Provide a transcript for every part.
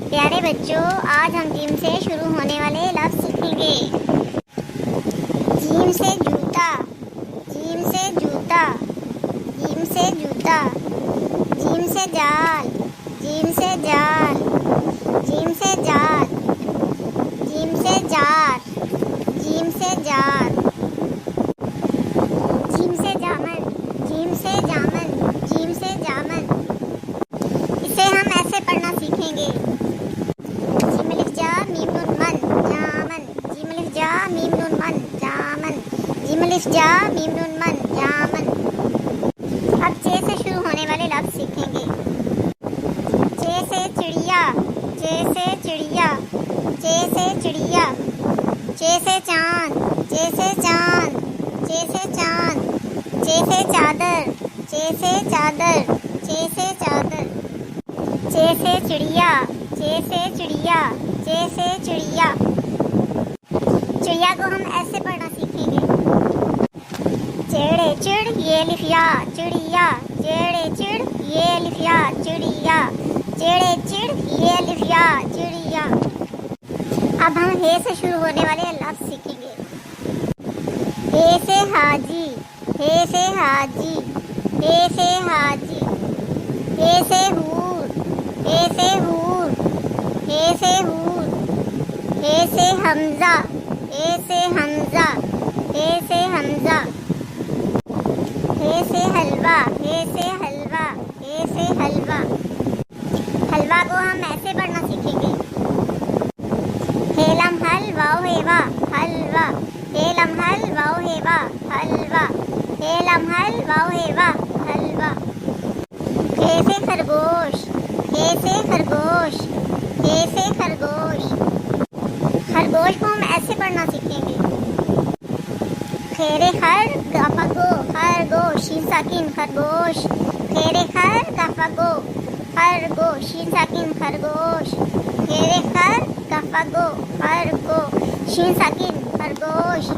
प्यारे बच्चों, आज हम जिम से शुरू होने वाले लफ्ज़ सीखेंगे। जिम से जूता, जिम से जूता, जिम से जूता, जिम से जाल, जिम से जाल, जिम से जाल, जिम से जार, जिम से जार, जिम से जामन, जिम से जामन, जिम से जामन। इसे हम ऐसे पढ़ना सीखेंगे। जिम लिख जा मीम नून मन जामन, जिम लिख जा मीम नून मन जामन, जिम लिख जा मीम नून मन जामन। अब चे से शुरू होने वाले लफ्ज़ सीखेंगे। चे से चिड़िया, चे से चिड़िया, चे से चिड़िया, चे से चांद, चे से चांद, चे से चांद, चे से चादर, चे से चादर, चे से चादर। चे से चिड़िया, चे से चिड़िया, चे से चिड़िया। चिड़िया को हम ऐसे पढ़ना सीखेंगे। चेड़े चिड़ ये लिखिया चिड़िया, चेड़े चिड़ ये लिखिया चिड़िया, चेड़े चिड़ ये लिखिया चिड़िया। अब हम हे से शुरू होने वाले लफ्ज़ सीखेंगे। हे से हाजी, हे से हाजी, हे से हाजी, हे से हूर, हे से हूर, हे से हूर, हे से हमजा, हे से हमजा, हे से हमजा। हे से हलवा, हे से हलवा, हे से हलवा। हलवा को हम ऐसे पढ़ना सीखेंगे। हेलम हलवा हेवा हलवा, हेलम हलवा हेवा हलवा, हेलम हलवा हेवा हलवा। हे से खरगोश, हे से खरगोश, हे से खरगोश। खरगोश को हम ऐसे पढ़ना सीखेंगे। खेरे खर गफगो खरगोश, शीन साकिन खरगोश, खेरे खर गफगो खरगोश, शीन साकिन खरगोश, खेरे खर गफगो खरगोश, शीन साकिन खरगोश।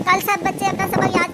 कल सब बच्चे अपना सबक याद